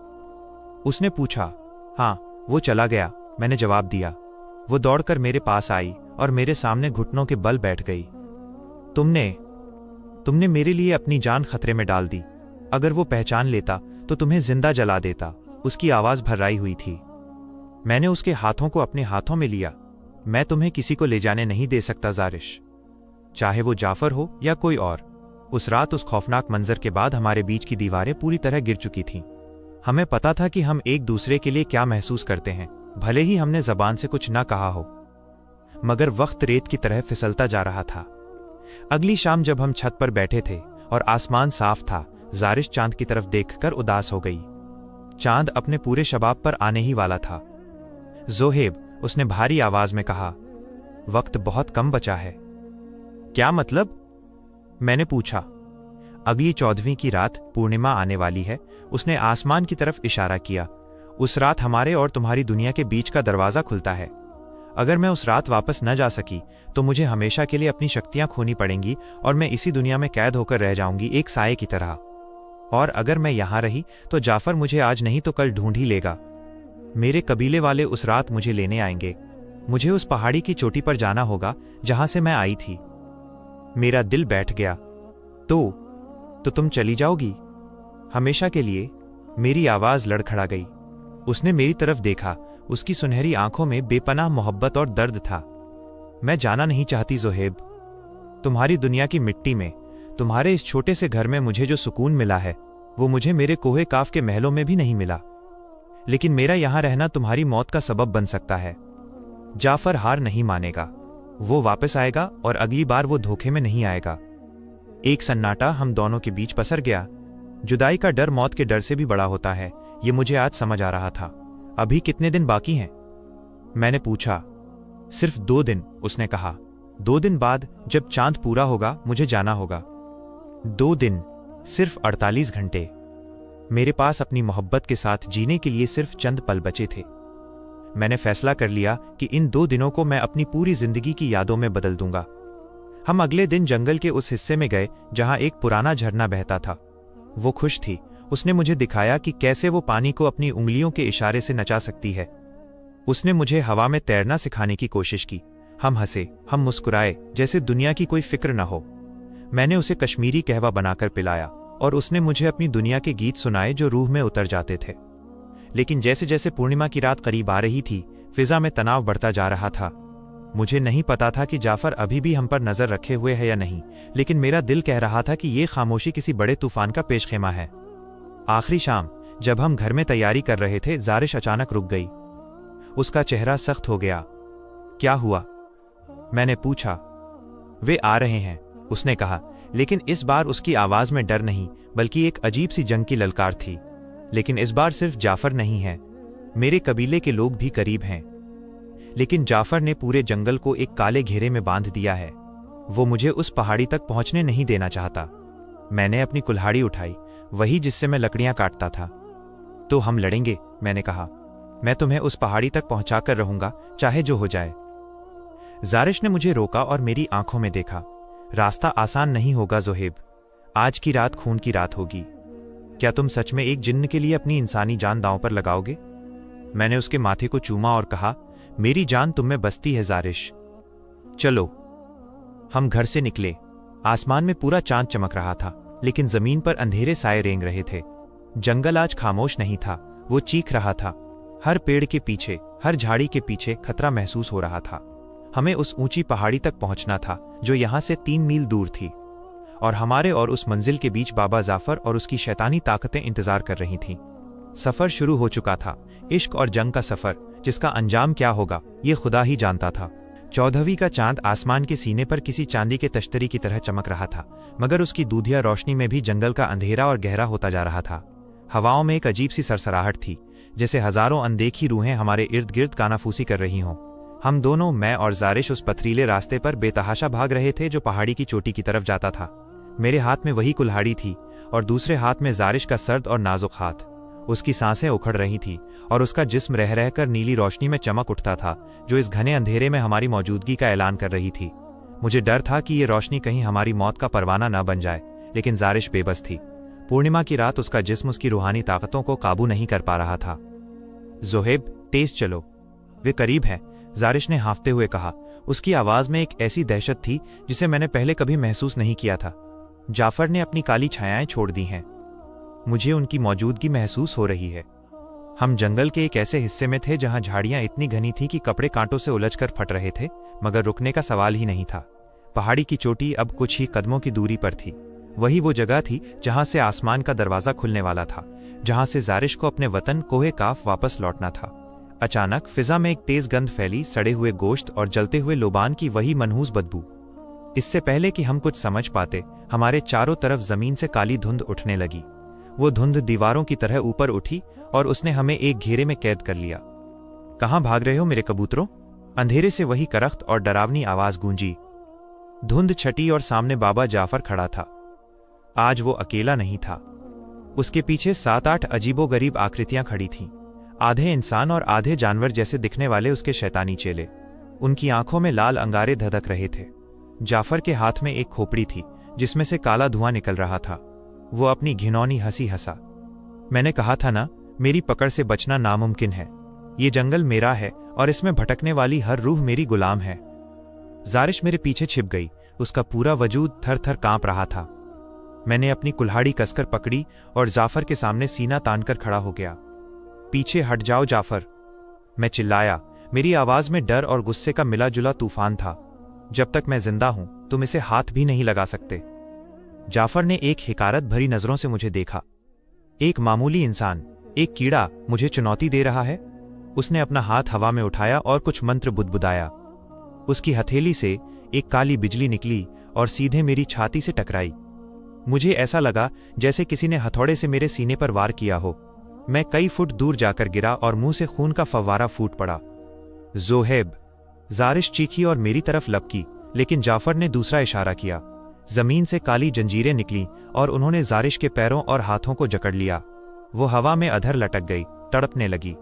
A: उसने पूछा। हाँ, वो चला गया, मैंने जवाब दिया। वो दौड़कर मेरे पास आई और मेरे सामने घुटनों के बल बैठ गई। तुमने मेरे लिए अपनी जान खतरे में डाल दी। अगर वो पहचान लेता तो तुम्हें जिंदा जला देता। उसकी आवाज भर्राई हुई थी। मैंने उसके हाथों को अपने हाथों में लिया। मैं तुम्हें किसी को ले जाने नहीं दे सकता जारिश, चाहे वो जाफर हो या कोई और। उस रात उस खौफनाक मंजर के बाद हमारे बीच की दीवारें पूरी तरह गिर चुकी थीं। हमें पता था कि हम एक दूसरे के लिए क्या महसूस करते हैं, भले ही हमने जबान से कुछ ना कहा हो। मगर वक्त रेत की तरह फिसलता जा रहा था। अगली शाम जब हम छत पर बैठे थे और आसमान साफ था, जारिश चांद की तरफ देखकर उदास हो गई। चांद अपने पूरे शबाब पर आने ही वाला था। जोहेब, उसने भारी आवाज में कहा, वक्त बहुत कम बचा है। क्या मतलब? मैंने पूछा। अगली 14वीं की रात पूर्णिमा आने वाली है। उसने आसमान की तरफ इशारा किया। उस रात हमारे और तुम्हारी दुनिया के बीच का दरवाजा खुलता है। अगर मैं उस रात वापस न जा सकी तो मुझे हमेशा के लिए अपनी शक्तियां खोनी पड़ेंगी और मैं इसी दुनिया में कैद होकर रह जाऊंगी, एक साये की तरह। और अगर मैं यहां रही तो जाफर मुझे आज नहीं तो कल ढूंढ ही लेगा। मेरे कबीले वाले उस रात मुझे लेने आएंगे। मुझे उस पहाड़ी की चोटी पर जाना होगा जहां से मैं आई थी। मेरा दिल बैठ गया। तो तुम चली जाओगी हमेशा के लिए? मेरी आवाज लड़खड़ा गई। उसने मेरी तरफ देखा। उसकी सुनहरी आंखों में बेपनाह मोहब्बत और दर्द था। मैं जाना नहीं चाहती जोहेब। तुम्हारी दुनिया की मिट्टी में, तुम्हारे इस छोटे से घर में मुझे जो सुकून मिला है वो मुझे मेरे कोहे काफ के महलों में भी नहीं मिला। लेकिन मेरा यहां रहना तुम्हारी मौत का सबब बन सकता है। जाफर हार नहीं मानेगा। वो वापस आएगा और अगली बार वो धोखे में नहीं आएगा। एक सन्नाटा हम दोनों के बीच पसर गया। जुदाई का डर मौत के डर से भी बड़ा होता है, ये मुझे आज समझ आ रहा था। अभी कितने दिन बाकी हैं? मैंने पूछा। सिर्फ 2 दिन, उसने कहा। 2 दिन बाद जब चांद पूरा होगा मुझे जाना होगा। 2 दिन, सिर्फ 48 घंटे। मेरे पास अपनी मोहब्बत के साथ जीने के लिए सिर्फ चंद पल बचे थे। मैंने फैसला कर लिया कि इन 2 दिनों को मैं अपनी पूरी जिंदगी की यादों में बदल दूंगा। हम अगले दिन जंगल के उस हिस्से में गए जहां एक पुराना झरना बहता था। वो खुश थी। उसने मुझे दिखाया कि कैसे वो पानी को अपनी उंगलियों के इशारे से नचा सकती है। उसने मुझे हवा में तैरना सिखाने की कोशिश की। हम हंसे, हम मुस्कुराए, जैसे दुनिया की कोई फिक्र न हो। मैंने उसे कश्मीरी कहवा बनाकर पिलाया और उसने मुझे अपनी दुनिया के गीत सुनाए जो रूह में उतर जाते थे। लेकिन जैसे जैसे पूर्णिमा की रात करीब आ रही थी, फिजा में तनाव बढ़ता जा रहा था। मुझे नहीं पता था कि जाफर अभी भी हम पर नजर रखे हुए है या नहीं, लेकिन मेरा दिल कह रहा था कि ये खामोशी किसी बड़े तूफान का पेशखेमा है। आखिरी शाम जब हम घर में तैयारी कर रहे थे, जारिश अचानक रुक गई। उसका चेहरा सख्त हो गया। क्या हुआ? मैंने पूछा। वे आ रहे हैं, उसने कहा, लेकिन इस बार उसकी आवाज में डर नहीं बल्कि एक अजीब सी जंग की ललकार थी। लेकिन इस बार सिर्फ जाफर नहीं है, मेरे कबीले के लोग भी करीब हैं। लेकिन जाफर ने पूरे जंगल को एक काले घेरे में बांध दिया है। वो मुझे उस पहाड़ी तक पहुंचने नहीं देना चाहता। मैंने अपनी कुल्हाड़ी उठाई, वही जिससे मैं लकड़ियां काटता था। तो हम लड़ेंगे, मैंने कहा। मैं तुम्हें उस पहाड़ी तक पहुंचाकर रहूंगा, चाहे जो हो जाए। जारिश ने मुझे रोका और मेरी आंखों में देखा। रास्ता आसान नहीं होगा ज़ोहेब, आज की रात खून की रात होगी। क्या तुम सच में एक जिन्न के लिए अपनी इंसानी जान दांव पर लगाओगे? मैंने उसके माथे को चूमा और कहा, मेरी जान तुम में बसती है जारिश। चलो। हम घर से निकले। आसमान में पूरा चांद चमक रहा था, लेकिन जमीन पर अंधेरे साए रेंग रहे थे। जंगल आज खामोश नहीं था, वो चीख रहा था। हर पेड़ के पीछे, हर झाड़ी के पीछे खतरा महसूस हो रहा था। हमें उस ऊंची पहाड़ी तक पहुंचना था जो यहां से 3 मील दूर थी, और हमारे और उस मंजिल के बीच बाबा जाफर और उसकी शैतानी ताकतें इंतजार कर रही थीं। सफर शुरू हो चुका था, इश्क और जंग का सफर, जिसका अंजाम क्या होगा ये खुदा ही जानता था। 14वीं का चांद आसमान के सीने पर किसी चांदी के तश्तरी की तरह चमक रहा था, मगर उसकी दूधिया रोशनी में भी जंगल का अंधेरा और गहरा होता जा रहा था। हवाओं में एक अजीब सी सरसराहट थी, जैसे हजारों अनदेखी रूहें हमारे इर्द गिर्द कानाफूसी कर रही हों। हम दोनों, मैं और जारिश, उस पथरीले रास्ते पर बेतहाशा भाग रहे थे जो पहाड़ी की चोटी की तरफ जाता था। मेरे हाथ में वही कुल्हाड़ी थी और दूसरे हाथ में जारिश का सर्द और नाजुक हाथ। उसकी सांसें उखड़ रही थी और उसका जिस्म रह रहकर नीली रोशनी में चमक उठता था, जो इस घने अंधेरे में हमारी मौजूदगी का ऐलान कर रही थी। मुझे डर था कि ये रोशनी कहीं हमारी मौत का परवाना न बन जाए, लेकिन जारिश बेबस थी। पूर्णिमा की रात उसका जिस्म उसकी रूहानी ताकतों को काबू नहीं कर पा रहा था। ज़ोहेब, तेज चलो, वे करीब हैं, जारिश ने हाँफते हुए कहा। उसकी आवाज में एक ऐसी दहशत थी जिसे मैंने पहले कभी महसूस नहीं किया था। जाफर ने अपनी काली छायाएं छोड़ दी हैं, मुझे उनकी मौजूदगी महसूस हो रही है। हम जंगल के एक ऐसे हिस्से में थे जहां झाड़ियां इतनी घनी थीं कि कपड़े कांटों से उलझकर फट रहे थे, मगर रुकने का सवाल ही नहीं था। पहाड़ी की चोटी अब कुछ ही कदमों की दूरी पर थी। वही वो जगह थी जहां से आसमान का दरवाजा खुलने वाला था, जहां से जारिश को अपने वतन कोहे काफ वापस लौटना था। अचानक फिजा में एक तेज गंध फैली, सड़े हुए गोश्त और जलते हुए लोबान की वही मनहूस बदबू। इससे पहले कि हम कुछ समझ पाते, हमारे चारों तरफ जमीन से काली धुंध उठने लगी। वो धुंध दीवारों की तरह ऊपर उठी और उसने हमें एक घेरे में कैद कर लिया। कहां भाग रहे हो मेरे कबूतरों? अंधेरे से वही करख्त और डरावनी आवाज गूंजी। धुंध छटी और सामने बाबा जाफर खड़ा था। आज वो अकेला नहीं था, उसके पीछे 7-8 अजीबोगरीब आकृतियां खड़ी थीं, आधे इंसान और आधे जानवर जैसे दिखने वाले उसके शैतानी चेले। उनकी आंखों में लाल अंगारे धधक रहे थे। जाफर के हाथ में एक खोपड़ी थी जिसमें से काला धुआं निकल रहा था। वो अपनी घिनौनी हंसी हंसा। मैंने कहा था ना, मेरी पकड़ से बचना नामुमकिन है। ये जंगल मेरा है और इसमें भटकने वाली हर रूह मेरी गुलाम है। जारिश मेरे पीछे छिप गई, उसका पूरा वजूद थर थर कांप रहा था। मैंने अपनी कुल्हाड़ी कसकर पकड़ी और जाफर के सामने सीना तानकर खड़ा हो गया। पीछे हट जाओ जाफर, मैं चिल्लाया। मेरी आवाज में डर और गुस्से का मिला जुला तूफान था। जब तक मैं जिंदा हूं तुम इसे हाथ भी नहीं लगा सकते। जाफर ने एक हिकारत भरी नजरों से मुझे देखा। एक मामूली इंसान, एक कीड़ा मुझे चुनौती दे रहा है। उसने अपना हाथ हवा में उठाया और कुछ मंत्र बुदबुदाया। उसकी हथेली से एक काली बिजली निकली और सीधे मेरी छाती से टकराई। मुझे ऐसा लगा जैसे किसी ने हथौड़े से मेरे सीने पर वार किया हो। मैं कई फुट दूर जाकर गिरा और मुंह से खून का फव्वारा फूट पड़ा। ज़ोहेब, जारिश चीखी और मेरी तरफ लपकी, लेकिन जाफर ने दूसरा इशारा किया। जमीन से काली जंजीरें निकलीं और उन्होंने जारिश के पैरों और हाथों को जकड़ लिया। वो हवा में अधर लटक गई, तड़पने लगी।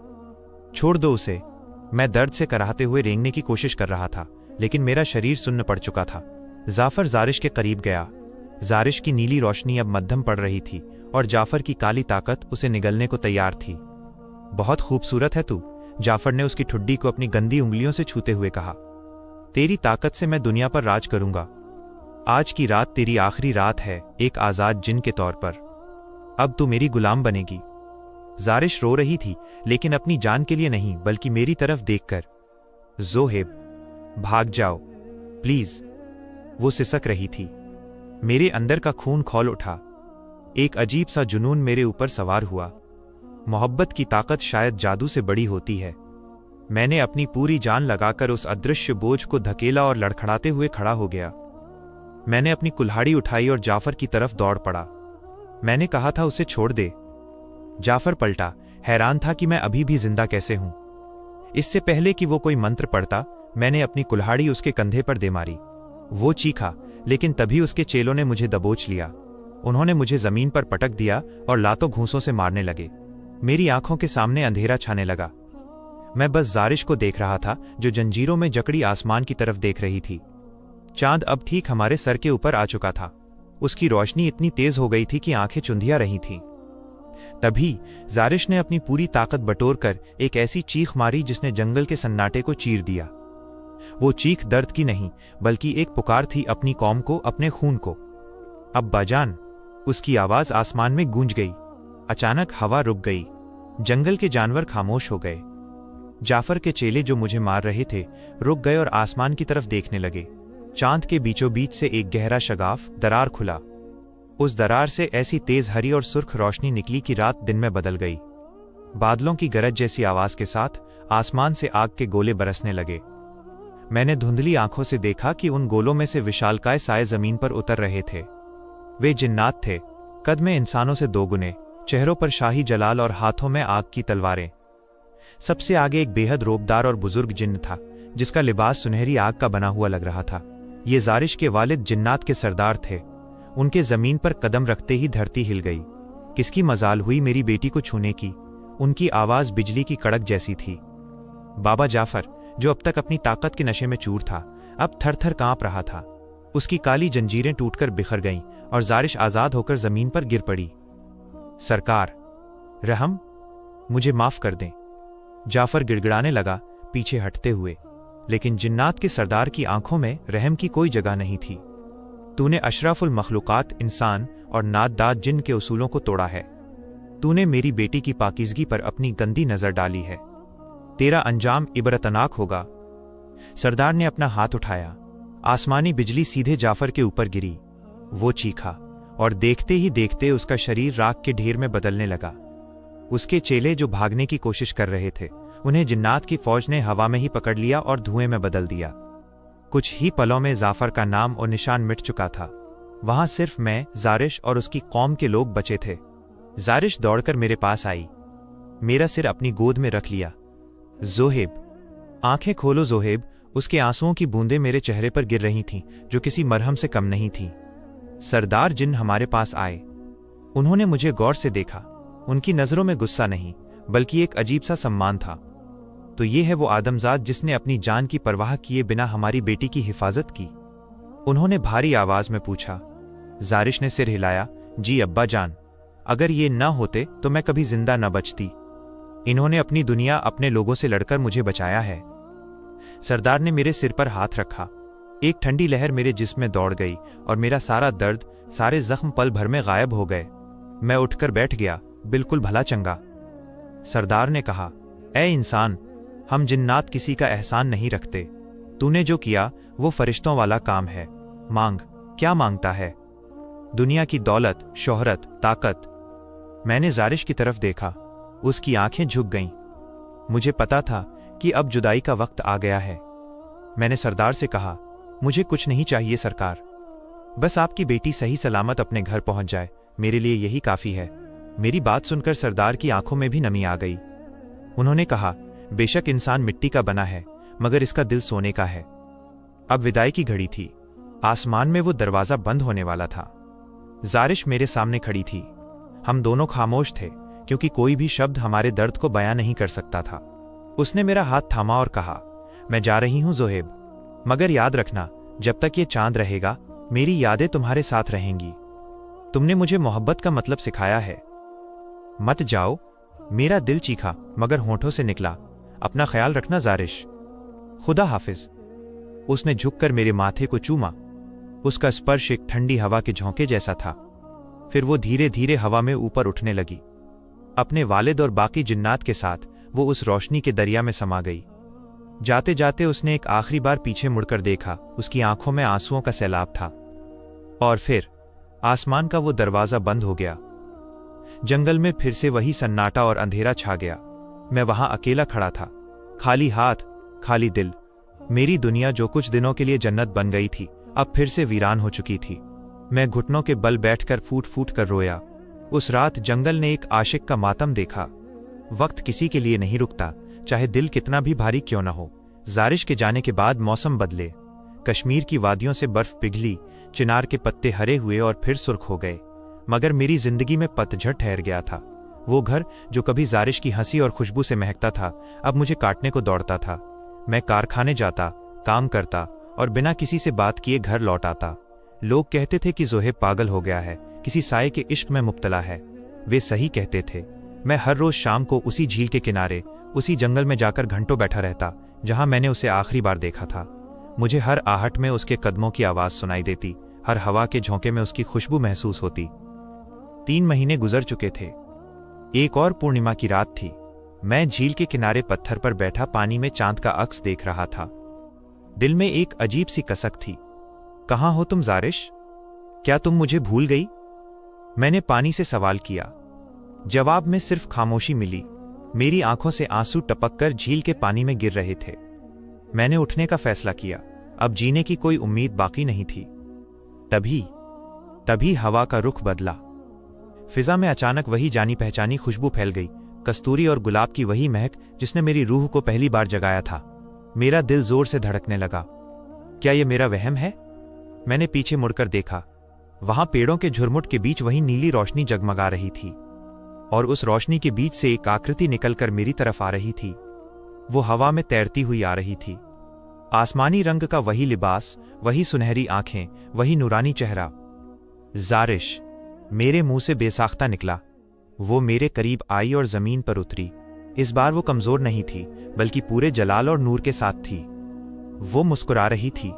A: छोड़ दो उसे, मैं दर्द से कराहते हुए रेंगने की कोशिश कर रहा था, लेकिन मेरा शरीर सुन्न पड़ चुका था। जाफर जारिश के करीब गया। जारिश की नीली रोशनी अब मध्यम पड़ रही थी और जाफर की काली ताकत उसे निगलने को तैयार थी। बहुत खूबसूरत है तू, जाफर ने उसकी ठुड्डी को अपनी गंदी उंगलियों से छूते हुए कहा। तेरी ताकत से मैं दुनिया पर राज करूंगा। आज की रात तेरी आखिरी रात है एक आजाद जिन के तौर पर। अब तू मेरी गुलाम बनेगी। जारिश रो रही थी, लेकिन अपनी जान के लिए नहीं बल्कि मेरी तरफ देखकर। जोहेब, भाग जाओ प्लीज, वो सिसक रही थी। मेरे अंदर का खून खौल उठा। एक अजीब सा जुनून मेरे ऊपर सवार हुआ। मोहब्बत की ताकत शायद जादू से बड़ी होती है। मैंने अपनी पूरी जान लगाकर उस अदृश्य बोझ को धकेला और लड़खड़ाते हुए खड़ा हो गया। मैंने अपनी कुल्हाड़ी उठाई और जाफर की तरफ दौड़ पड़ा। मैंने कहा था उसे छोड़ दे। जाफर पलटा, हैरान था कि मैं अभी भी जिंदा कैसे हूं। इससे पहले कि वो कोई मंत्र पढ़ता, मैंने अपनी कुल्हाड़ी उसके कंधे पर दे मारी। वो चीखा, लेकिन तभी उसके चेलों ने मुझे दबोच लिया। उन्होंने मुझे जमीन पर पटक दिया और लातों घूंसों से मारने लगे। मेरी आंखों के सामने अंधेरा छाने लगा। मैं बस जारिश को देख रहा था, जो जंजीरों में जकड़ी आसमान की तरफ देख रही थी। चांद अब ठीक हमारे सर के ऊपर आ चुका था। उसकी रोशनी इतनी तेज हो गई थी कि आंखें चुंधिया रही थीं। तभी जारिश ने अपनी पूरी ताकत बटोरकर एक ऐसी चीख मारी जिसने जंगल के सन्नाटे को चीर दिया। वो चीख दर्द की नहीं, बल्कि एक पुकार थी अपनी कौम को, अपने खून को। अब्बाजान, उसकी आवाज आसमान में गूंज गई। अचानक हवा रुक गई। जंगल के जानवर खामोश हो गए। जाफर के चेले जो मुझे मार रहे थे रुक गए और आसमान की तरफ देखने लगे। चांद के बीचों बीच से एक गहरा शगाफ दरार खुला। उस दरार से ऐसी तेज हरी और सुर्ख रोशनी निकली कि रात दिन में बदल गई। बादलों की गरज जैसी आवाज के साथ आसमान से आग के गोले बरसने लगे। मैंने धुंधली आंखों से देखा कि उन गोलों में से विशालकाय साए जमीन पर उतर रहे थे। वे जिन्नात थे, कद में इंसानों से दोगुने, चेहरों पर शाही जलाल और हाथों में आग की तलवारें। सबसे आगे एक बेहद रोबदार और बुजुर्ग जिन्न था, जिसका लिबास सुनहरी आग का बना हुआ लग रहा था। ये जारिश के वालिद जिन्नात के सरदार थे। उनके जमीन पर कदम रखते ही धरती हिल गई। किसकी मजाल हुई मेरी बेटी को छूने की। उनकी आवाज बिजली की कड़क जैसी थी। बाबा जाफर, जो अब तक अपनी ताकत के नशे में चूर था, अब थर थर कांप रहा था। उसकी काली जंजीरें टूटकर बिखर गईं और जारिश आजाद होकर जमीन पर गिर पड़ी। सरकार, रहम, मुझे माफ कर दें। जाफर गिड़गिड़ाने लगा, पीछे हटते हुए। लेकिन जिन्नात के सरदार की आंखों में रहम की कोई जगह नहीं थी। तूने अशरफुल मखलूकात इंसान और नादाद जिन्न के उसूलों को तोड़ा है। तूने मेरी बेटी की पाकीज़गी पर अपनी गंदी नजर डाली है। तेरा अंजाम इबरतनाक होगा। सरदार ने अपना हाथ उठाया। आसमानी बिजली सीधे जाफर के ऊपर गिरी। वो चीखा और देखते ही देखते उसका शरीर राख के ढेर में बदलने लगा। उसके चेले जो भागने की कोशिश कर रहे थे, उन्हें जिन्नात की फौज ने हवा में ही पकड़ लिया और धुएं में बदल दिया। कुछ ही पलों में जाफर का नाम और निशान मिट चुका था। वहां सिर्फ मैं, जारिश और उसकी कौम के लोग बचे थे। जारिश दौड़कर मेरे पास आई, मेरा सिर अपनी गोद में रख लिया। जोहेब, आंखें खोलो जोहेब। उसके आंसुओं की बूंदें मेरे चेहरे पर गिर रही थीं, जो किसी मरहम से कम नहीं थीं। सरदार जिन्न हमारे पास आए। उन्होंने मुझे गौर से देखा। उनकी नजरों में गुस्सा नहीं, बल्कि एक अजीब सा सम्मान था। तो ये है वो आदमजाद जिसने अपनी जान की परवाह किए बिना हमारी बेटी की हिफाजत की? उन्होंने भारी आवाज में पूछा। जारिश ने सिर हिलाया। जी अब्बा जान, अगर ये न होते तो मैं कभी जिंदा न बचती। इन्होंने अपनी दुनिया, अपने लोगों से लड़कर मुझे बचाया है। सरदार ने मेरे सिर पर हाथ रखा। एक ठंडी लहर मेरे जिस्म में दौड़ गई और मेरा सारा दर्द, सारे जख्म पल भर में गायब हो गए। मैं उठकर बैठ गया, बिल्कुल भला चंगा। सरदार ने कहा, ए इंसान, हम जिन्नात किसी का एहसान नहीं रखते। तूने जो किया वो फरिश्तों वाला काम है। मांग, क्या मांगता है? दुनिया की दौलत, शोहरत, ताकत? मैंने जारिश की तरफ देखा। उसकी आंखें झुक गईं। मुझे पता था कि अब जुदाई का वक्त आ गया है। मैंने सरदार से कहा, मुझे कुछ नहीं चाहिए सरकार, बस आपकी बेटी सही सलामत अपने घर पहुंच जाए, मेरे लिए यही काफी है। मेरी बात सुनकर सरदार की आंखों में भी नमी आ गई। उन्होंने कहा, बेशक इंसान मिट्टी का बना है, मगर इसका दिल सोने का है। अब विदाई की घड़ी थी। आसमान में वो दरवाजा बंद होने वाला था। जारिश मेरे सामने खड़ी थी। हम दोनों खामोश थे, क्योंकि कोई भी शब्द हमारे दर्द को बयां नहीं कर सकता था। उसने मेरा हाथ थामा और कहा, मैं जा रही हूं जोहेब, मगर याद रखना, जब तक ये चांद रहेगा मेरी यादें तुम्हारे साथ रहेंगी। तुमने मुझे मोहब्बत का मतलब सिखाया है। मत जाओ। मेरा दिल चीखा, मगर होंठों से निकला, अपना ख्याल रखना जारिश। खुदा हाफिज। उसने झुककर मेरे माथे को चूमा। उसका स्पर्श एक ठंडी हवा के झोंके जैसा था। फिर वो धीरे धीरे हवा में ऊपर उठने लगी। अपने वालिद और बाकी जिन्नात के साथ वो उस रोशनी के दरिया में समा गई। जाते जाते उसने एक आखिरी बार पीछे मुड़कर देखा। उसकी आंखों में आंसुओं का सैलाब था। और फिर आसमान का वो दरवाजा बंद हो गया। जंगल में फिर से वही सन्नाटा और अंधेरा छा गया। मैं वहां अकेला खड़ा था, खाली हाथ, खाली दिल। मेरी दुनिया जो कुछ दिनों के लिए जन्नत बन गई थी, अब फिर से वीरान हो चुकी थी। मैं घुटनों के बल बैठकर फूट फूट कर रोया। उस रात जंगल ने एक आशिक का मातम देखा। वक्त किसी के लिए नहीं रुकता, चाहे दिल कितना भी भारी क्यों न हो। जारिश के जाने के बाद मौसम बदले। कश्मीर की वादियों से बर्फ पिघली, चिनार के पत्ते हरे हुए और फिर सुर्ख हो गए। मगर मेरी जिंदगी में पतझड़ ठहर गया था। वो घर जो कभी जारिश की हंसी और खुशबू से महकता था, अब मुझे काटने को दौड़ता था। मैं कारखाने जाता, काम करता और बिना किसी से बात किए घर लौट आता। लोग कहते थे कि जोहेब पागल हो गया है, किसी साये के इश्क में मुब्तला है। वे सही कहते थे। मैं हर रोज शाम को उसी झील के किनारे, उसी जंगल में जाकर घंटों बैठा रहता जहां मैंने उसे आखिरी बार देखा था। मुझे हर आहट में उसके कदमों की आवाज सुनाई देती, हर हवा के झोंके में उसकी खुशबू महसूस होती। 3 महीने गुजर चुके थे। एक और पूर्णिमा की रात थी। मैं झील के किनारे पत्थर पर बैठा पानी में चांद का अक्स देख रहा था। दिल में एक अजीब सी कसक थी। कहाँ हो तुम जारिश? क्या तुम मुझे भूल गई? मैंने पानी से सवाल किया। जवाब में सिर्फ खामोशी मिली। मेरी आंखों से आंसू टपककर झील के पानी में गिर रहे थे। मैंने उठने का फैसला किया। अब जीने की कोई उम्मीद बाकी नहीं थी। तभी हवा का रुख बदला। फिजा में अचानक वही जानी पहचानी खुशबू फैल गई, कस्तूरी और गुलाब की वही महक जिसने मेरी रूह को पहली बार जगाया था। मेरा दिल जोर से धड़कने लगा। क्या यह मेरा वहम है? मैंने पीछे मुड़कर देखा। वहां पेड़ों के झुरमुट के बीच वही नीली रोशनी जगमगा रही थी, और उस रोशनी के बीच से एक आकृति निकलकर मेरी तरफ आ रही थी। वो हवा में तैरती हुई आ रही थी। आसमानी रंग का वही लिबास, वही सुनहरी आंखें, वही नूरानी चेहरा। जारिश, मेरे मुंह से बेसाख्ता निकला। वो मेरे करीब आई और जमीन पर उतरी। इस बार वो कमजोर नहीं थी, बल्कि पूरे जलाल और नूर के साथ थी। वो मुस्कुरा रही थी।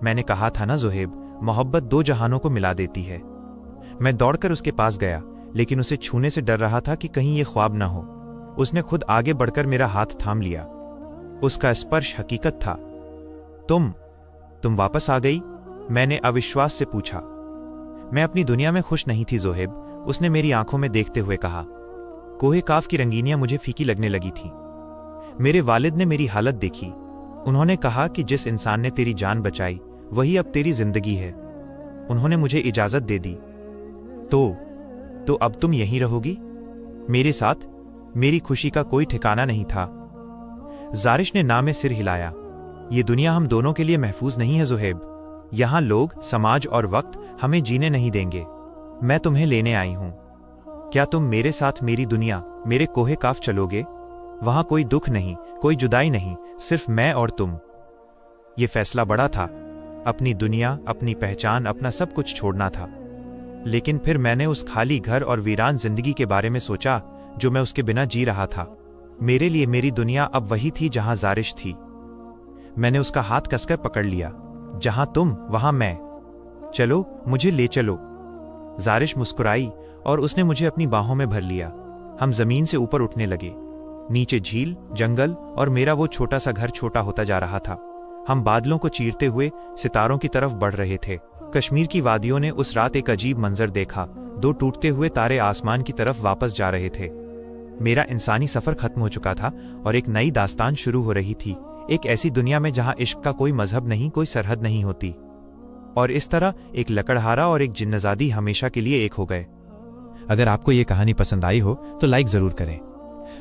A: मैंने कहा था ना जोहेब, मोहब्बत 2 जहानों को मिला देती है। मैं दौड़कर उसके पास गया, लेकिन उसे छूने से डर रहा था कि कहीं ये ख्वाब न हो। उसने खुद आगे बढ़कर मेरा हाथ थाम लिया। उसका स्पर्श हकीकत था। तुम वापस आ गई? मैंने अविश्वास से पूछा। मैं अपनी दुनिया में खुश नहीं थी जोहेब, उसने मेरी आंखों में देखते हुए कहा। कोहे काफ की रंगीनियां मुझे फीकी लगने लगी थी। मेरे वालिद ने मेरी हालत देखी। उन्होंने कहा कि जिस इंसान ने तेरी जान बचाई वही अब तेरी जिंदगी है। उन्होंने मुझे इजाजत दे दी। तो अब तुम यहीं रहोगी मेरे साथ? मेरी खुशी का कोई ठिकाना नहीं था। जारिश ने ना में सिर हिलाया। ये दुनिया हम दोनों के लिए महफूज नहीं है जोहेब। यहां लोग, समाज और वक्त हमें जीने नहीं देंगे। मैं तुम्हें लेने आई हूं। क्या तुम मेरे साथ मेरी दुनिया, मेरे कोहे काफ चलोगे? वहां कोई दुख नहीं, कोई जुदाई नहीं, सिर्फ मैं और तुम। ये फैसला बड़ा था। अपनी दुनिया, अपनी पहचान, अपना सब कुछ छोड़ना था। लेकिन फिर मैंने उस खाली घर और वीरान जिंदगी के बारे में सोचा जो मैं उसके बिना जी रहा था। मेरे लिए मेरी दुनिया अब वही थी जहां जारिश थी। मैंने उसका हाथ कसकर पकड़ लिया। जहां तुम, वहां मैं। चलो, मुझे ले चलो। जारिश मुस्कुराई और उसने मुझे अपनी बाहों में भर लिया। हम जमीन से ऊपर उठने लगे। नीचे झील, जंगल और मेरा वो छोटा सा घर छोटा होता जा रहा था। हम बादलों को चीरते हुए सितारों की तरफ बढ़ रहे थे। कश्मीर की वादियों ने उस रात एक अजीब मंजर देखा। 2 टूटते हुए तारे आसमान की तरफ वापस जा रहे थे। मेरा इंसानी सफर खत्म हो चुका था और एक नई दास्तान शुरू हो रही थी। एक ऐसी दुनिया में जहां इश्क का कोई मजहब नहीं, कोई सरहद नहीं होती। और इस तरह एक लकड़हारा और एक जिन्नजादी हमेशा के लिए एक हो गए।
B: अगर आपको ये कहानी पसंद आई हो तो लाइक जरूर करें।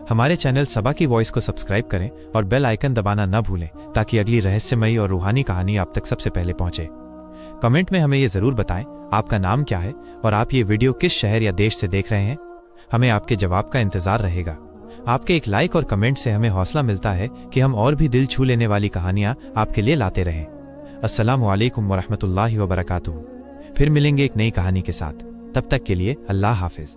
B: हमारे चैनल सबा की वॉइस को सब्सक्राइब करें और बेल आइकन दबाना न भूलें, ताकि अगली रहस्यमयी और रूहानी कहानी आप तक सबसे पहले पहुंचे। कमेंट में हमें ये जरूर बताएं आपका नाम क्या है और आप ये वीडियो किस शहर या देश से देख रहे हैं। हमें आपके जवाब का इंतजार रहेगा। आपके एक लाइक और कमेंट से हमें हौसला मिलता है कि हम और भी दिल छू लेने वाली कहानियां आपके लिए लाते रहें। अस्सलामु अलैकुम वरहमतुल्लाहि वबरकातुहू। फिर मिलेंगे एक नई कहानी के साथ। तब तक के लिए अल्लाह हाफिज।